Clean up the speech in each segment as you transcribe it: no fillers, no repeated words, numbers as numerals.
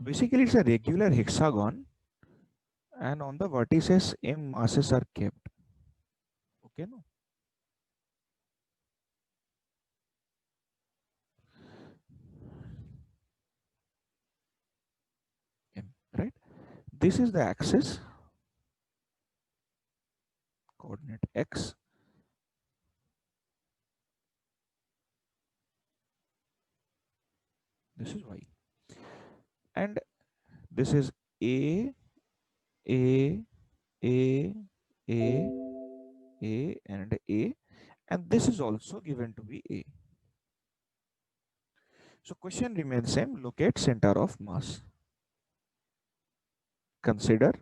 So basically it's a regular hexagon and on the vertices m masses are kept. Okay, no? M, right? This is the axis, coordinate x. This is y. And this is A, A, A, A, A, and A. And this is also given to be A. So question remains same. Locate center of mass. Consider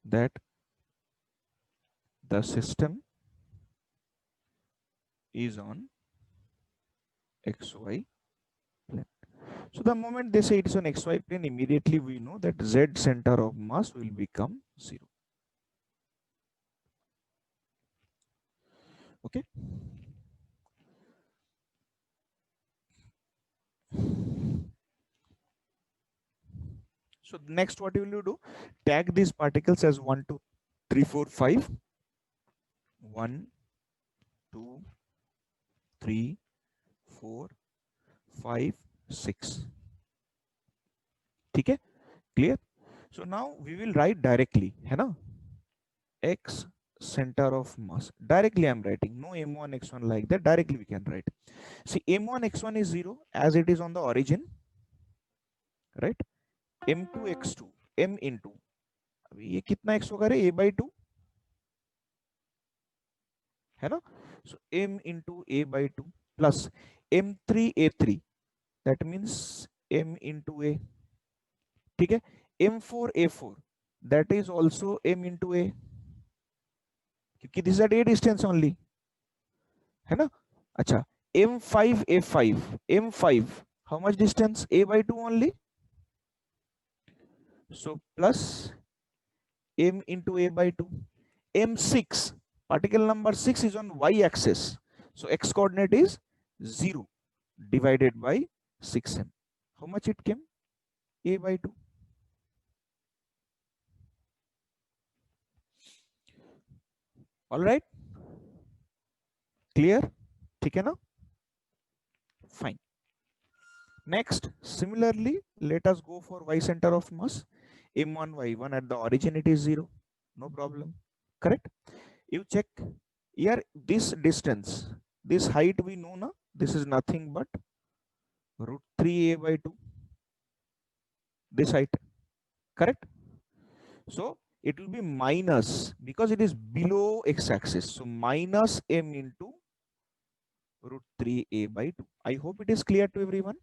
that the system is on XY plane. So the moment they say it is on XY plane, immediately we know that Z center of mass will become 0. Okay. So next, what will you do? Tag these particles as 1, 2, 3, 4, 5. 1, 2, 3, 4, 5, 6. Okay, clear? So now we will write directly, है ना? X center of mass. Directly I'm writing, no m1 x1 like that. Directly we can write. See, m1 x1 is 0 as it is on the origin, right? m2 x2, m into, अभी ये कितना x होगा रे? a/2 है ना? So m into a/2 plus m3 a3, that means m into a. ठीक है? m4 a4, that is also m into a, क्योंकि this is at a distance only, है ना? अच्छा, m5 a5, m5 how much distance? a/2 only, so plus m into a/2. m6, particle number 6 is on y axis, so x coordinate is 0 divided by 6m. How much it came? a/2. All right, clear? ठीक है ना? Fine. Next, similarly, let us go for y center of mass. m1 y1 at the origin it is 0, no problem, correct? You check here, this distance, this height we know na, this is nothing but root 3a/2, this height, correct? So it will be minus, because it is below x-axis, so minus m into root 3a/2. I hope it is clear to everyone.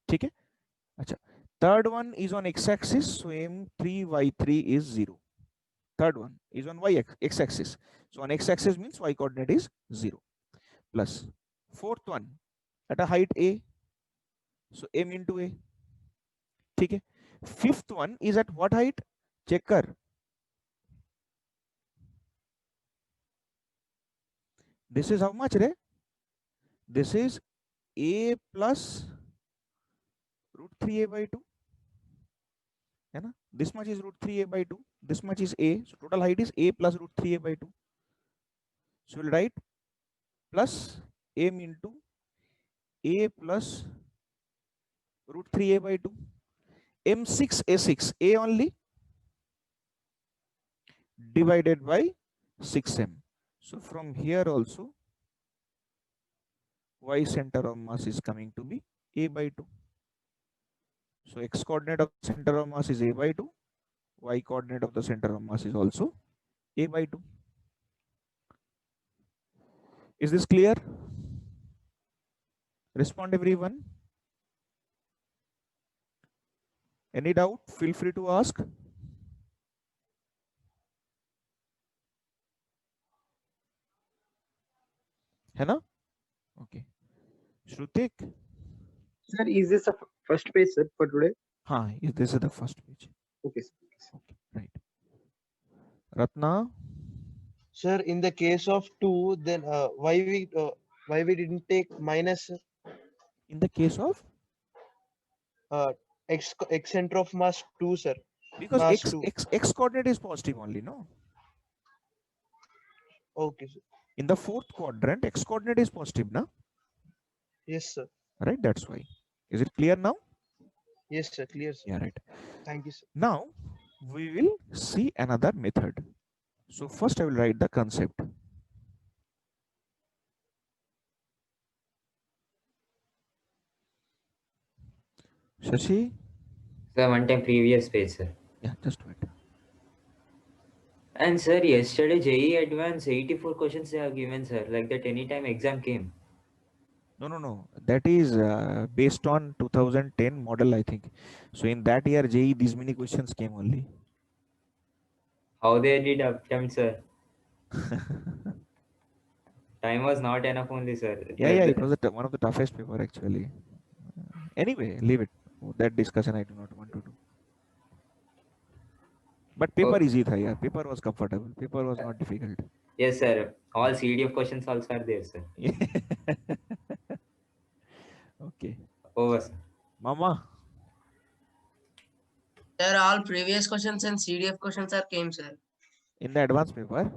ठीक है? अच्छा, third one is on x-axis, so m3 y3 is 0. Third one is on x-axis, so on x-axis means y coordinate is 0, plus fourth one at a height a, so m into a. ठीक है? Fifth one is at what height? Check कर. This is how much रे? This is a plus root 3a/2, है ना? This much is root 3a/2, this much is a, so total height is a plus root 3a/2. So we'll write plus m into a plus root 3a/2, m6 a6, a only, divided by 6m. So from here also y center of mass is coming to be a/2. So x coordinate of the center of mass is a/2, y coordinate of the center of mass is also a/2. Is this clear? Respond everyone. Any doubt? Feel free to ask. है ना? Okay. Shrutik? Sir, is this a first page, sir, for today? हाँ, this is the first page. Okay, sir. Okay, right. Ratna? Sir, in the case of 2, then why we didn't take minus? In the case of? X center of mass 2, sir. Because Mass x 2. x coordinate is positive only, no? Okay, sir. In the fourth quadrant, x coordinate is positive, na? Yes, sir. Right, that's why. Is it clear now? Yes, sir. Clear, sir. Yeah, right. Thank you, sir. Now we will see another method. So first I will write the concept. Shashi? Sir, one time previous page, sir. Yeah, just wait. And sir, yesterday JEE Advance 84 questions they have given, sir. Like that anytime exam came. No. That is based on 2010 model, I think. So in that year, JE, these many questions came only. How they did attempt, sir. Time was not enough only, sir. Yeah, it was one of the toughest paper actually. Anyway, leave it. That discussion I do not want to do. But paper Oh, easy tha, yeah. Paper was comfortable. Paper was not difficult. yes, sir. All CDF questions also are there, sir. Okay. Over, sir. Mama, Sir, all previous questions and CDF questions are came, sir. in the advanced paper,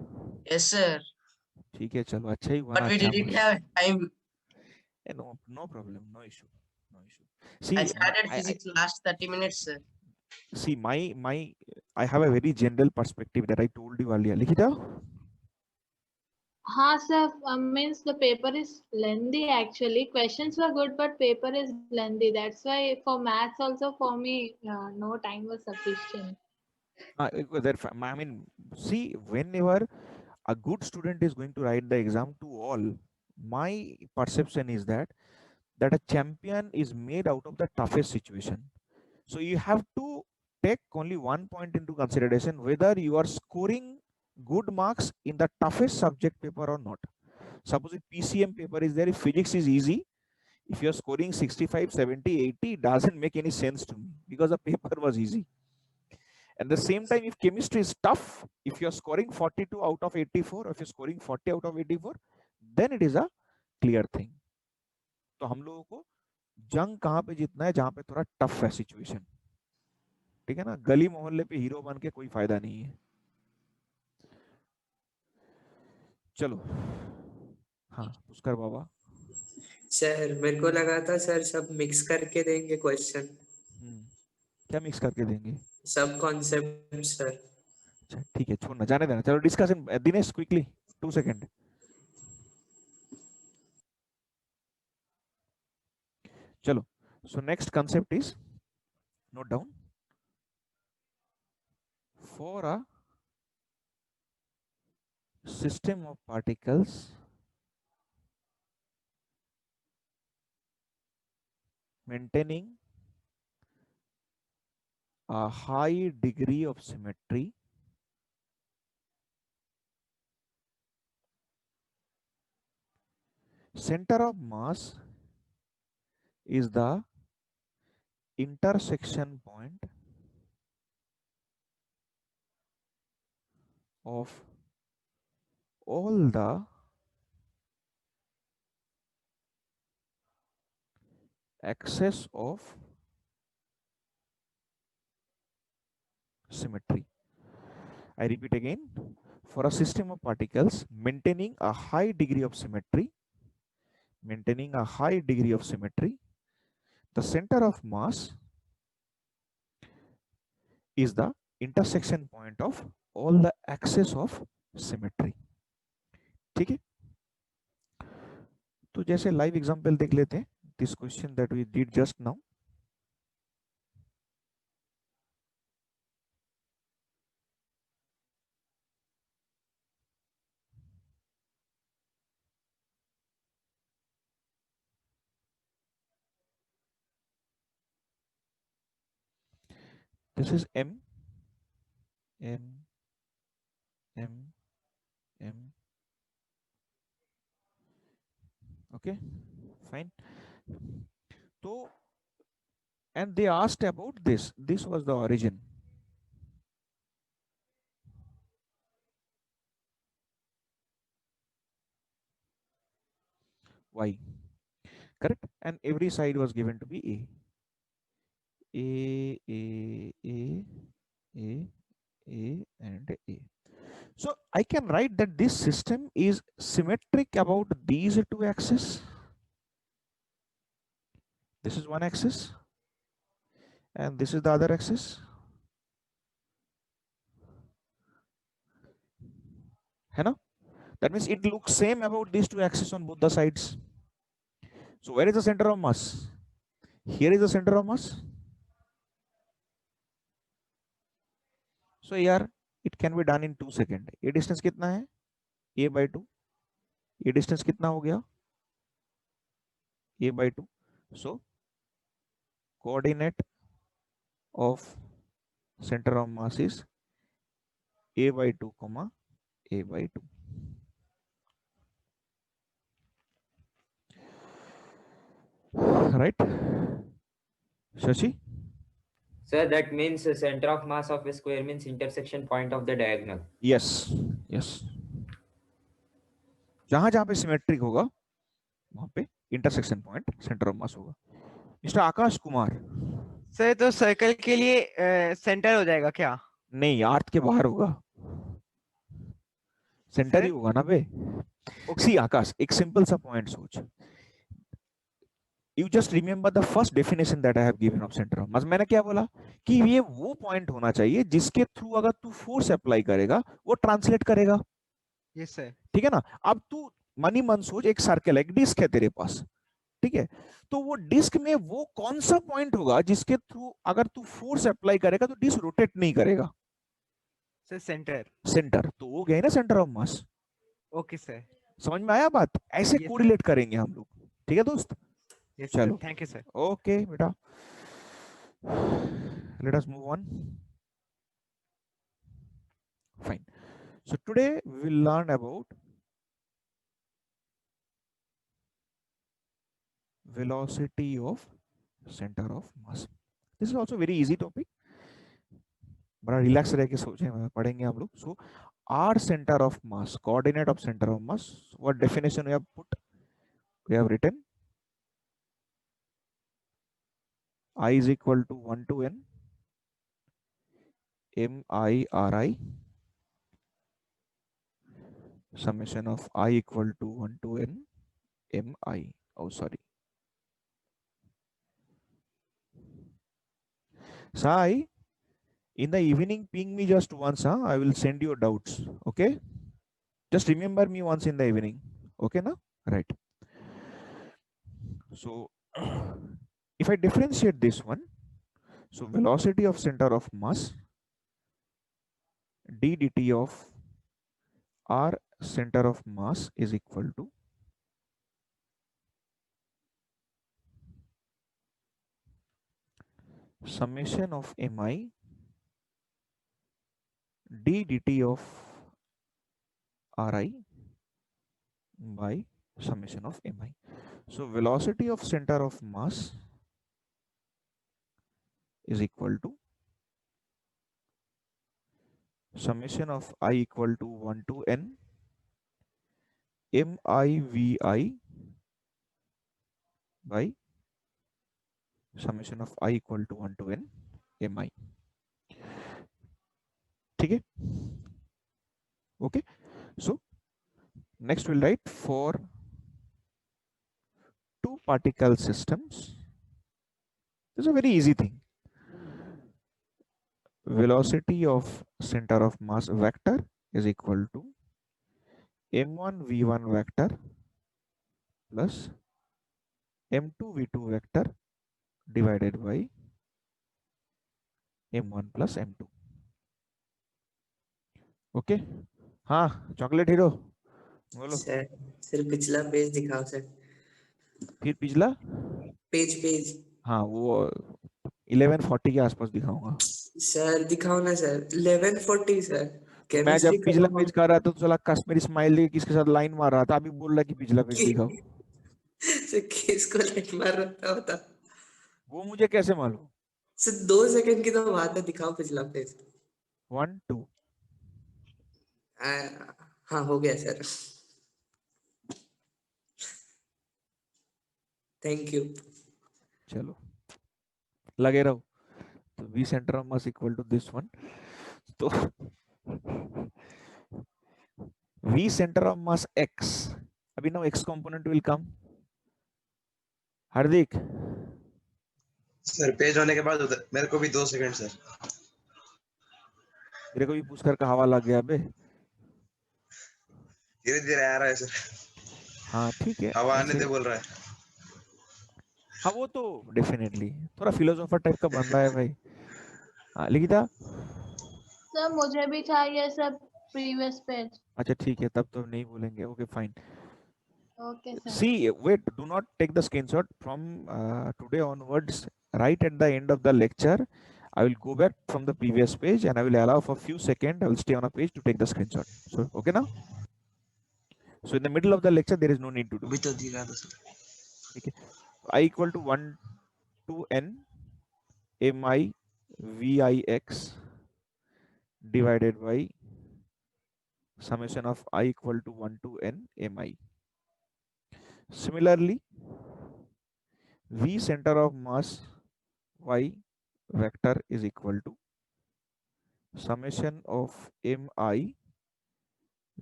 Yes, sir. ठीक है चलो अच्छा ही हुआ But ना we अच्छा didn't हुआ. have time. No problem, no issue, no issue. I See, started physics last 30 minutes, sir. see my I have a very general perspective that I told you earlier. Likita, हाँ sir, means the paper is lengthy actually. Questions were good, but paper is lengthy. That's why for maths also for me, no time was sufficient. I mean, see, whenever a good student is going to write the exam to all, my perception is that a champion is made out of the toughest situation. So you have to take only one point into consideration, whether you are scoring good marks in the toughest subject paper or not. Suppose if PCM paper is there, if physics is easy, if you're scoring 65, 70, 80, it doesn't make any sense to me because the paper was easy. At the same time, if chemistry is tough, if you're scoring 42 out of 84, or if you're scoring 40 out of 84, then it is a clear thing. तो हम लोगों को जंग कहाँ पे जीतना है, जहाँ पे थोड़ा टफ है सिचुएशन. ठीक है ना, गली मोहल्ले पे हीरो बन के कोई फायदा नहीं है. चलो, हाँ पुष्कर बाबा. सर मेरे को लगा था सर सब मिक्स करके देंगे क्वेश्चन. क्या मिक्स करके देंगे? सब कॉन्सेप्ट सर. अच्छा ठीक है, छोड़ना, जाने देना. चलो डिस्कशन. Dinesh quickly 2 second. चलो, so next concept is, note down, for a system of particles maintaining a high degree of symmetry, center of mass is the intersection point of all the axes of symmetry. I repeat again, for a system of particles maintaining a high degree of symmetry, the center of mass is the intersection point of all the axes of symmetry. ठीक है, तो जैसे live example देख लेते हैं. This question that we did just now. This is M, okay, fine. So, and they asked about this. This was the origin. Y, correct? And every side was given to be A. A, and A. So I can write that this system is symmetric about these two axes. This is one axis and this is the other axis. है ना? That means it looks same about these two axes on both the sides. So where is the center of mass? Here is the center of mass. So here it can be done in 2 seconds. ये distance कितना है? A by 2. ये distance कितना हो गया? A by 2. So coordinate of center of mass is A by 2 comma A by 2. Right? Shashi? Sir, that means the center of mass of a square means intersection point of the diagonal. Yes. Yes. जहां जहां पे symmetric होगा वहां पे intersection point centre of मास होगा. Mister Akash Kumar. Sir तो circle के लिए सेंटर हो जाएगा क्या? नहीं, आर्थ के बाहर होगा. सेंटर ही होगा ना बे. सी आकाश, एक सिंपल सा पॉइंट सोच. You just remember the first definition that I have given of center of mass. मैंने क्या बोला कि ये वो पॉइंट होना चाहिए जिसके थ्रू अगर तू फोर्स अप्लाई करेगा वो ट्रांसलेट करेगा. Yes sir. ठीक है ना. अब तू मनी मन सोच, एक सर्कल, एक डिस्क है तेरे पास. ठीक है, तो वो डिस्क में वो कौन सा पॉइंट होगा जिसके थ्रू अगर तू फोर्स अप्लाई करेगा तो डिस्क रोटेट नहीं करेगा? Sir centre. सेंटर. तो वो गया ना centre of mass. Okay sir. समझ में आया बात? ऐसे Yes, कोरिलेट करेंगे हम लोग. ठीक है दोस्त? यस चलो. Sir. Thank you sir. Okay, beta. Let us move on. Fine. So today we will learn about velocity of center of mass. This is also very easy topic. बड़ा relax रह के सोचे पढ़ेंगे हम लोग. So R center of mass, coordinate of center of mass. What definition we have put? We have written I is equal to 1 to n MIRI summation of I equal to 1 to n MI. Oh, sorry. Sai, in the evening, ping me just once. Huh? I will send you doubts. Okay. Just remember me once in the evening. Okay, na? Right. So, if I differentiate this one, so velocity of center of mass d dt of R center of mass is equal to summation of mi d dt of Ri by summation of mi. So velocity of center of mass is equal to summation of I equal to 1 to n MIVI by summation of I equal to 1 to n MI. ठीक है? Okay. So next we'll write for two particle systems. This is a very easy thing. Velocity of center of mass vector is equal to m1 v1 vector plus m2 v2 vector divided by m1 plus m2. Okay. हाँ, chocolate hero बोलो. Sir पिछला page दिखाओ sir. फिर पिछला page. हाँ, वो 1140 के आसपास दिखाऊंगा. सर दिखाओ ना सर. 1140 सर. मैं जब पिछला पेज कर रहा था तो चला कश्मीरी स्माइल किसके साथ लाइन मार रहा था. अभी बोल रहा कि पिछला पेज दिखाओ. सर किसको लाइन मार रहा था? वो मुझे कैसे मालूम? सर 2 सेकंड की तो बात है. दिखाओ पिछला पेज. 1 2. हाँ हो गया सर. Thank you. चलो लगे रहो. तो V center of mass equal to this one. तो V center of mass X. अभी now X component will come. Hardik sir page होने के बाद मेरे को भी 2 सेकंड सर। मेरे को भी पूछ कर हवा लग गया बे। धीरे धीरे आ रहा है सर। हाँ ठीक है, हवा आने ऐसे- दे बोल रहा है। हाँ वो तो डेफिनेटली थोड़ा फिलोसोफर टाइप का बंदा है भाई। हाँ लिखिता, सर मुझे भी चाहिए सर प्रीवियस पेज। अच्छा ठीक है, तब तो नहीं बोलेंगे। Okay fine. Okay sir. See, wait, do not take the screenshot from today onwards. Right at the end of the lecture, I will go back from the previous page and I will allow for a few seconds. I will stay on a page to take the screenshot. So, okay now? So, in the middle of the lecture, there is no need to do. अभी तो दिखा दो sir. Okay. I equal to 1 to n mi vix divided by summation of I equal to 1 to n mi. Similarly, V center of mass y vector is equal to summation of mi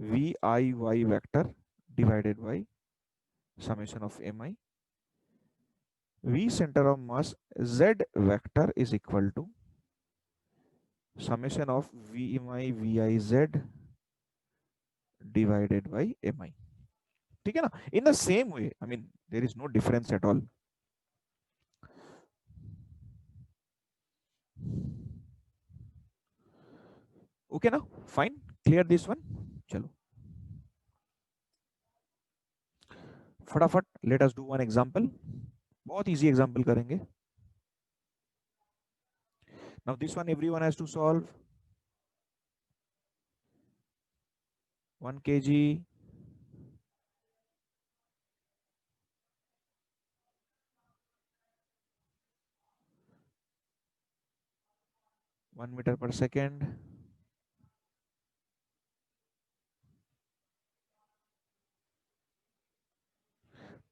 vi y vector divided by summation of mi. V center of mass z vector is equal to summation of vi vi z divided by mi. ठीक है ना? In the same way, I mean, there is no difference at all. Okay now? Fine. Clear this one? चलो फटाफट let us do one example. बहुत easy example करेंगे. Now this one everyone has to solve. 1 kg. One meter per second.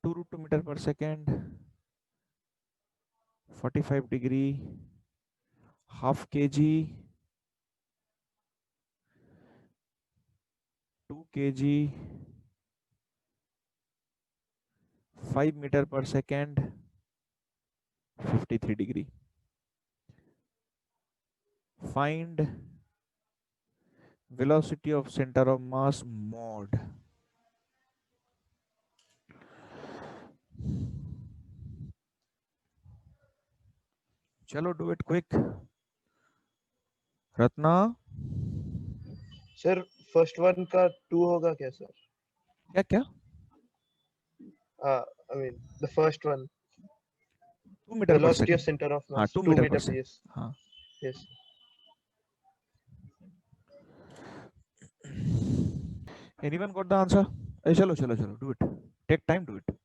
√2 meter per second. 45 degree. Half kg. 2 kg. 5 meter per second. 53 degree. Find velocity of center of mass mod. चलो do it quick. Ratna sir first one का 2 होगा क्या sir? क्या क्या I mean the first one 2 meter per velocity of second. Centre of हाँ mass 2 2 meter per metre second. Yes हाँ yes. anyone got the answer? चलो चलो चलो do it. Take time, do it.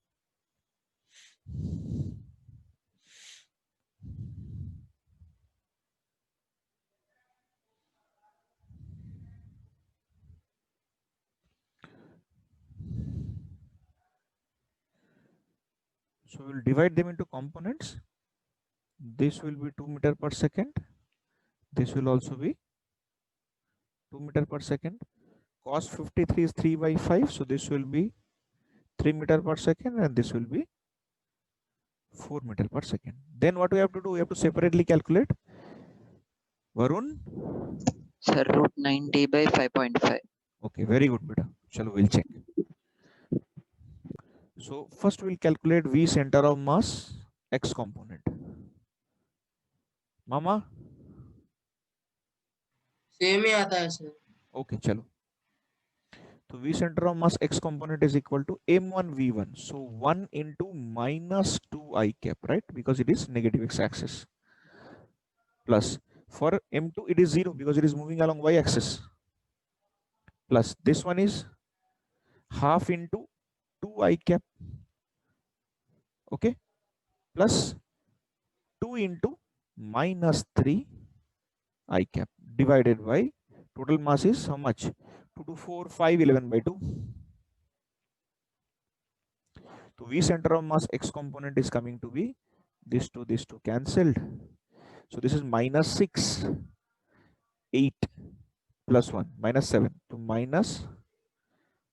So we'll divide them into components. This will be 2 meter per second. This will also be 2 meter per second. Cos 53 is 3 by 5. So this will be 3 meter per second and this will be 4 meter per second. Then what we have to do? We have to separately calculate. Varun? Sir, root 90 by 5.5. Okay, very good, beta. Chalo, we'll check. So first we'll calculate V center of mass X component. Mama? Same ही आता है sir. Okay, chalo. So V center of mass X component is equal to M1 V1. So 1 into minus 2 I cap, right? Because it is negative X axis. Plus for M2 it is 0 because it is moving along Y axis. Plus this one is half into 2 I cap. Okay. Plus 2 into minus 3 I cap divided by total mass is how much? 2 to 4, 5, 11 by 2. So V center of mass X component is coming to be this two cancelled. So this is minus 6, 8 plus 1, minus 7. So minus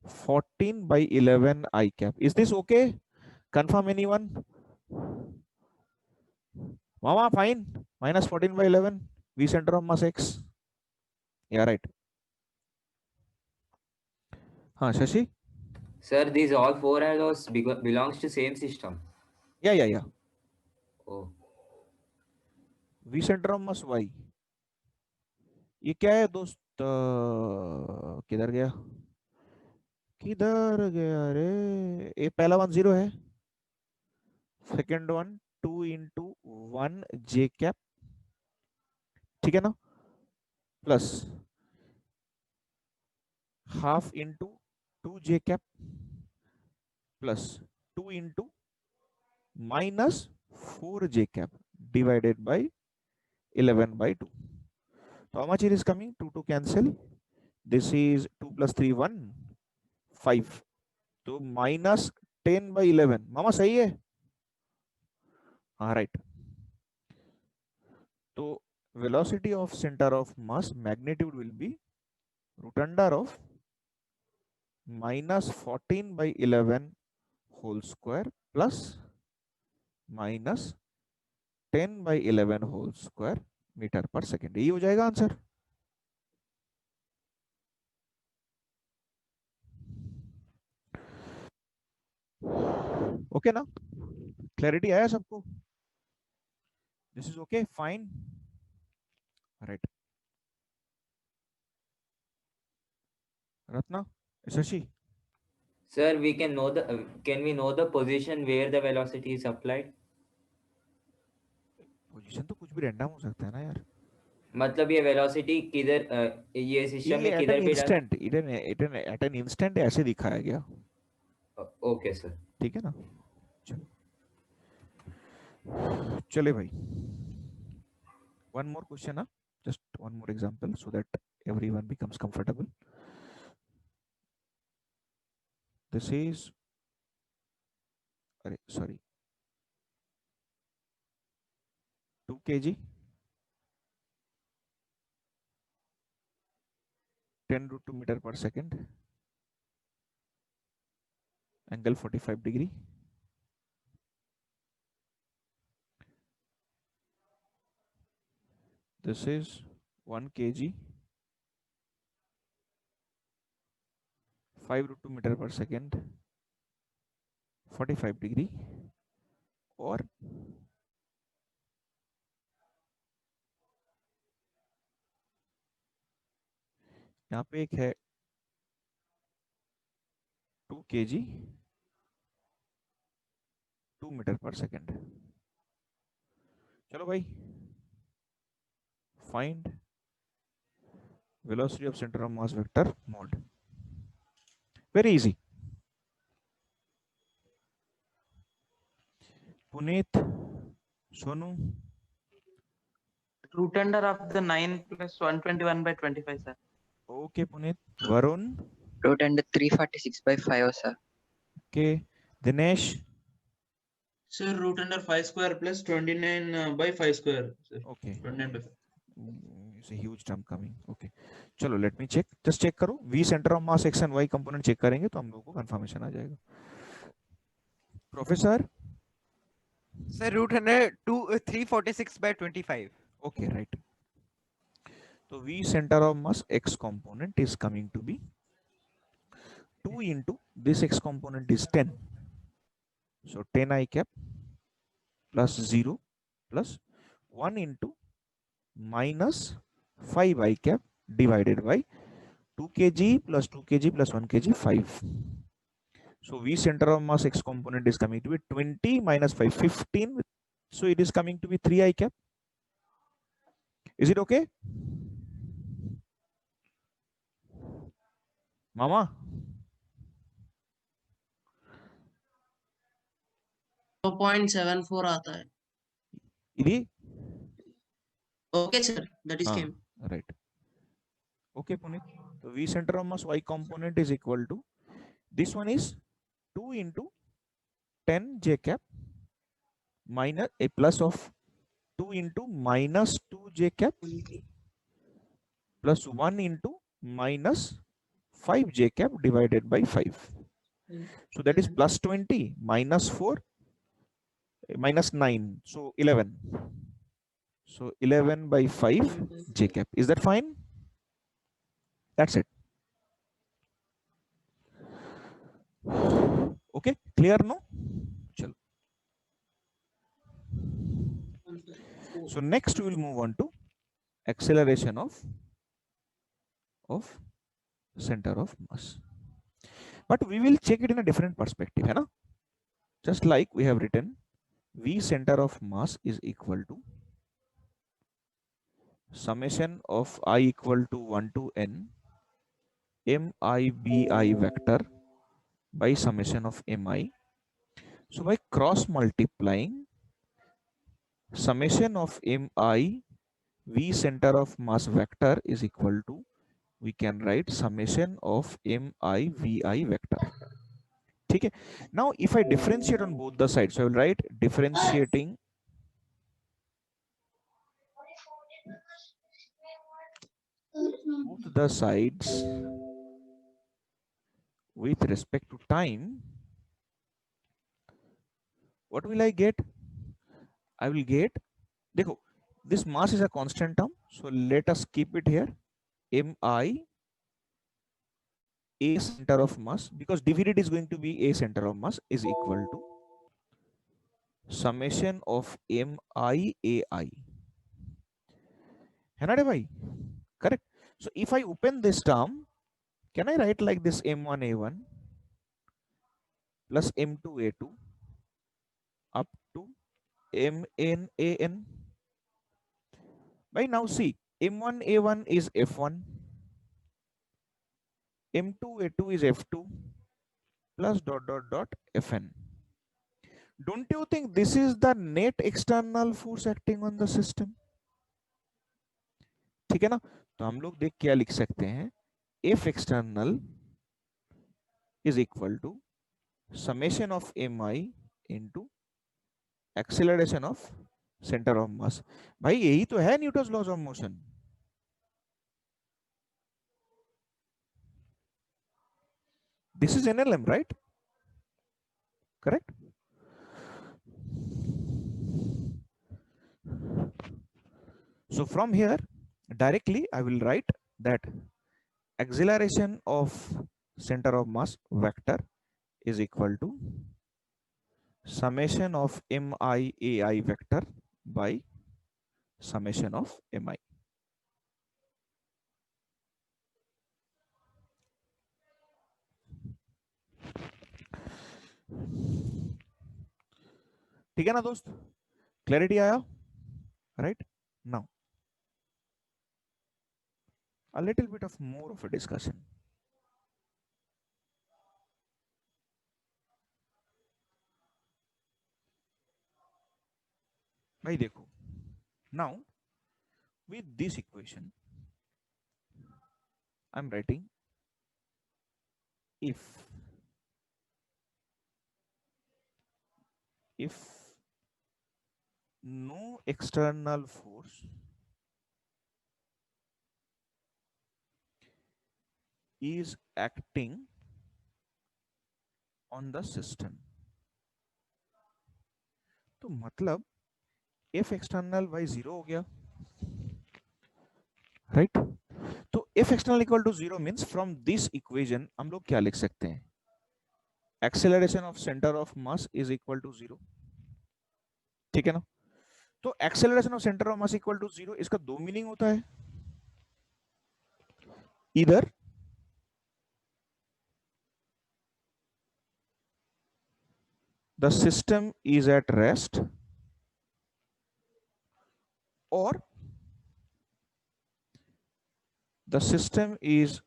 14 by 11 I cap. Is this okay? Confirm anyone? Mama, fine. Minus 14 by 11. V center of mass X. Yeah, right. Shashi? Sir, these all four halos belongs to same system. Yeah. Oh, V center of mass Y. ये क्या है दोस्त? किधर गया? किधर गया रे? ये पहला वन 0 है. Second one 2 into 1 J cap. ठीक है ना? Plus half into 2 J cap plus 2 into minus 4 J cap divided by 11 by 2. So how much it is coming? 2 to cancel. This is 2 plus 3 1 5. So minus 10 by 11. मामा सही है? हाँ right. So velocity of center of mass magnitude will be root under of minus 14 by 11 whole square plus minus 10 by 11 whole square meter per second. ये हो जाएगा answer. Okay ना? Clarity आया सबको? This is okay, fine, right. Ratna, Shashi. sir, we can know the can we know the position where the velocity is applied? Position तो कुछ भी random हो सकता है ना यार. मतलब ये वेलोसिटी किधर ये सिस्टम में ये किधर भी एट एन इंस्टेंट ऐसे दिखाया गया. Okay sir. ठीक है ना? चले भाई. वन मोर क्वेश्चन, ना just one more example so that everyone becomes comfortable. This is, अरे sorry, 2 kg 10 root 2 meter per second, angle 45 degree. This is 1 kg 5 root 2 meter per second, 45 degree. और यहाँ पे एक है 2 kg 2 मीटर पर second. चलो भाई, find velocity of centre of mass vector mode. Very easy. Puneet, Sonu. Root under of the 9 plus 121 by 25, sir. Okay Puneet. Varun. Root under 346 by 5, sir. Okay. Dinesh. Sir, root under 5 square plus 29 by 5 square, sir. Okay. 29 by 5. It's a huge term coming. Okay, चलो let me check. Just check करो. We centre of mass X and Y component check करेंगे तो हम लोगों को confirmation आ जाएगा. Professor. Sir root under 346 by 25. Okay, right. तो we centre of mass X component is coming to be 2 into this x component is 10. So 10 I cap plus 0 plus 1 into minus 5 I cap divided by 2 kg plus 2 kg plus 1 kg 5. So V center of mass x component is coming to be 20 minus 5 15. So it is coming to be 3 I cap. Is it okay? Mama? तो 0.74 आता है. Idi? Okay, sir. That is came. Right. Okay, Puneet. So V center of mass y component is equal to, this one is 2 into 10 j cap minus a plus of 2 into minus 2 j cap plus 1 into minus 5 j cap divided by 5. So that is plus 20 minus 4 minus 9. So 11. So 11 by 5 j cap. Is that fine? That's it. Okay, clear no? Chalo. So next we will move on to acceleration of center of mass. But we will check it in a different perspective, hai na? Just like we have written, V center of mass is equal to summation of I equal to 1 to n mi bi vector by summation of mi. So by cross multiplying summation of mi V center of mass vector is equal to, we can write summation of mi vi vector. Okay. Now if I differentiate on both the sides, so I will write differentiating both the sides with respect to time. What will I get? I will get, देखो, this mass is a constant term, so let us keep it here. Mi a center of mass, because divided is going to be a center of mass, is equal to summation of mi ai. है ना रे भाई? Correct. So if I open this term, can I write like this m1 a1 plus m2 a2 up to mn an? By now see, m1 a1 is f1, m2 a2 is f2 plus dot dot dot fn. Don't you think this is the net external force acting on the system? ठीक है ना? तो हम लोग देख क्या लिख सकते हैं, F external is equal to summation of mi into acceleration of center of mass. भाई यही तो है Newton's laws of motion. This is NLM, right? Correct? So from here directly I will write that acceleration of center of mass vector is equal to summation of mi ai vector by summation of mi. ठीक है ना दोस्त? Clarity आया? Right? Now a little bit of more of a discussion. भाई देखो, now with this equation I'm writing if no external force is acting on the system, तो मतलब F external by 0 हो गया, right? तो F external equal to 0 means from this equation हम लोग क्या लिख सकते हैं, acceleration of center of mass is equal to 0. ठीक है ना? तो acceleration of center of mass equal to 0, इसका दो मीनिंग होता है, either the system is at rest or the system is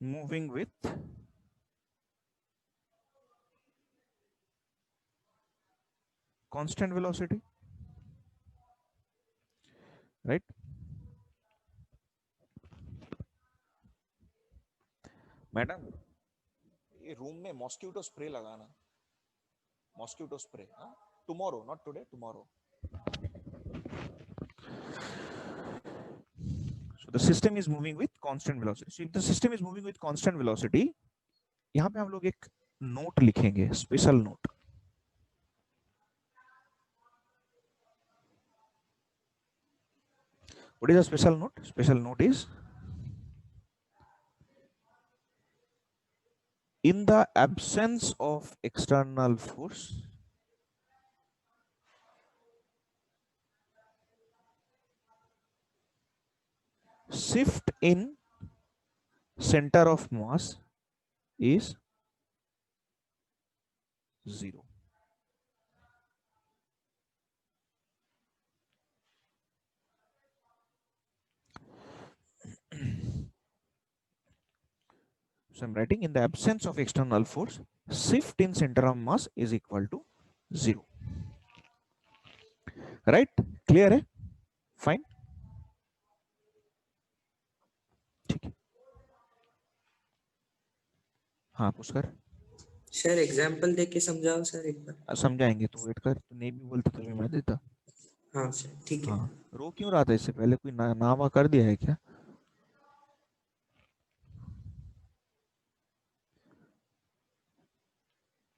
moving with constant velocity, right? Madam ये room में मॉस्किटो स्प्रे लगाना, मॉस्किटो स्प्रे, हाँ? Tomorrow, not today, tomorrow. the system is moving with constant velocity. So if the system is moving with constant velocity, यहाँ पे हम लोग एक note लिखेंगे, special note. What is a special note? Special note is in the absence of external force, shift in center of mass is 0. So I'm writing in the absence of external force, shift in center of mass is equal to 0. Right? Clear है? Fine. ठीक है. हाँ Pushkar. Sir example देके समझाओ sir एक बार. समझाएंगे, तो wait कर. तू नहीं भी बोलता तो मैं देता. हाँ सर ठीक है. हाँ. रो क्यों रहा था इससे पहले? कोई नावा कर दिया है क्या?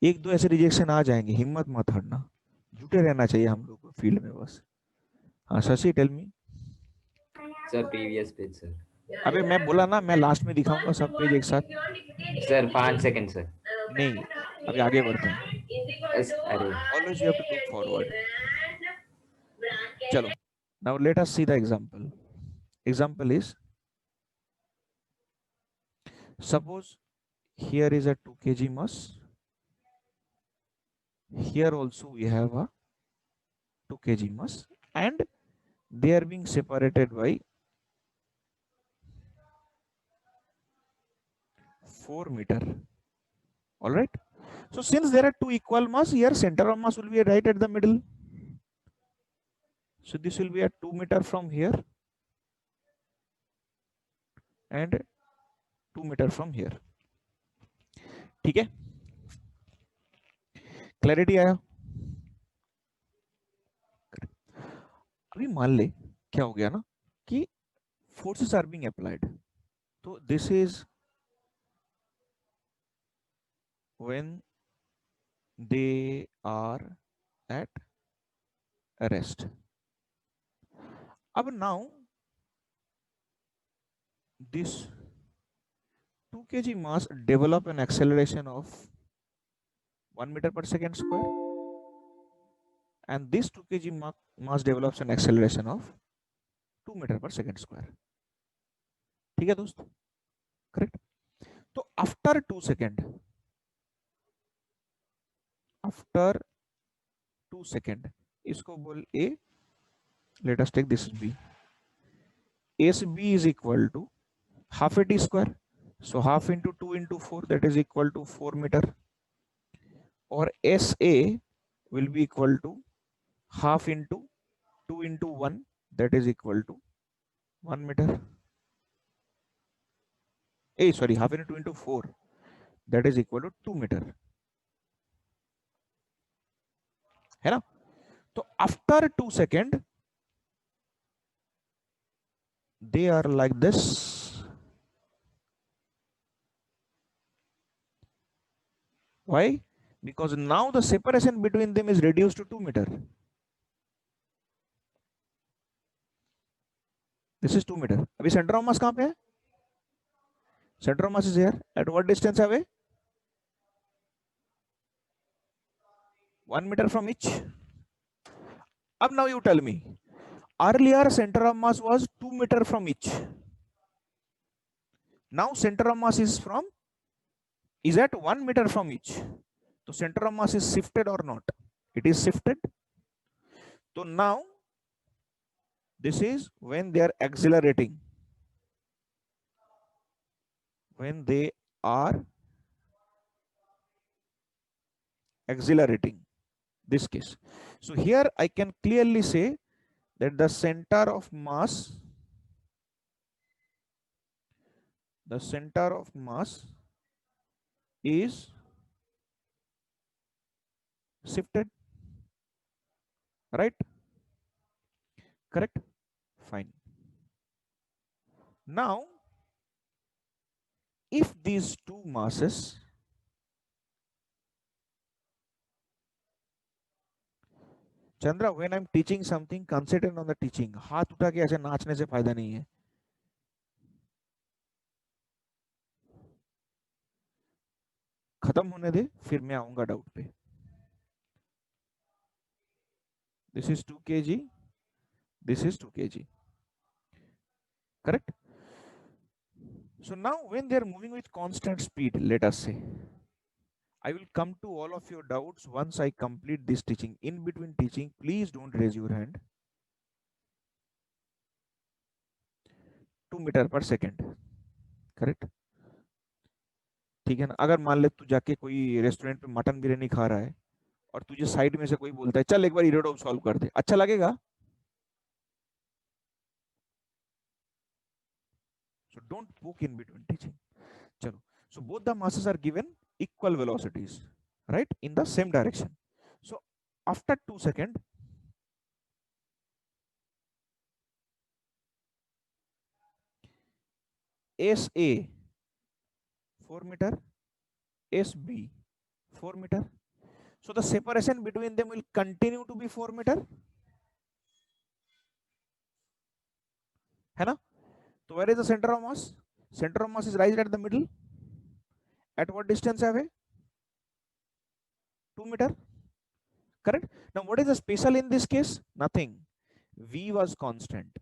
एक दो ऐसे रिजेक्शन आ जाएंगे, हिम्मत मत हारना, जुटे रहना चाहिए हम लोग को फील्ड में बस. हाँ Shashi tell me. Sir previous page sir. अबे मैं बोला ना, मैं लास्ट में दिखाऊंगा सब पेज एक साथ. Sir 5 second sir. नहीं, अभी आगे बढ़ते हैं. अरे Always you have to look forward. चलो. Now let us see the example. Example is, suppose here is a 2 kg mass. Here also we have a 2 kg mass, and they are being separated by 4 meter. All right. So since there are two equal mass, here center of mass will be right at the middle. So this will be a 2 meter from here and 2 meter from here. ठीक है? Clarity आया? अभी मान ले क्या हो गया ना कि फोर्सेस आर बीइंग अप्लाइड. तो this is when they are at rest. अब now this 2 kg mass develop an acceleration of 1 meter per second square, and this 2 kg mass develops an acceleration of 2 meter per second square. ठीक है दोस्त? Correct. तो after 2 second, after 2 second इसको बोल A. Let us take this is B. SB is equal to half AT square. So half into 2 into 4, that is equal to 4 meter. Or SA will be equal to half into 2 into 1, that is equal to 1 meter. Sorry, half into 2 into 4, that is equal to 2 meter. है ना? तो after 2 seconds, they are like this. Why? Because now the separation between them is reduced to 2 meter. This is 2 meter. अभी center of mass कहाँ पे है? Center of mass is here. At what distance away? 1 meter from each. Up now you tell me. Earlier center of mass was 2 meter from each. Now center of mass is at 1 meter from each. So center of mass is shifted or not? It is shifted. So now this is when they are accelerating. When they are accelerating, this case. So here I can clearly say that the center of mass is shifted, right? Correct? Fine. Now, if these two masses Chandra, when I'm teaching something, concentrate on the teaching. हाथ उठा के ऐसे नाचने से फायदा नहीं है. खत्म होने दे, फिर मैं आऊंगा डाउट पे. This is 2 kg. This is 2 kg. Correct? So now when they are moving with constant speed, let us say, I will come to all of your doubts once I complete this teaching. In between teaching, please don't raise your hand. 2 metre पर second. Correct? ठीक है ना. अगर मान ले तू जाके कोई रेस्टोरेंट पे मटन बिरयानी खा रहा है और तुझे साइड में से कोई बोलता है चल एक बार इरोडोम सॉल्व कर दे, अच्छा लगेगा? So don't poke in between teaching. चलो. So both the masses are given equal velocities, right, in the same direction. So after 2 seconds, SA 4 meter, SB 4 meter. So the separation between them will continue to be 4 meter. है ना? So where is the center of mass? Center of mass is right at the middle. At what distance away? 2 meter. Correct? Now what is the special in this case? Nothing. V was constant.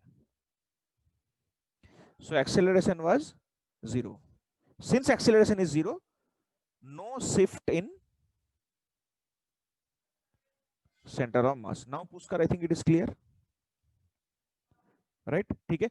So acceleration was 0. Since acceleration is 0, no shift in center of mass. Now Pushkar, I think it is clear. Right? ठीक है.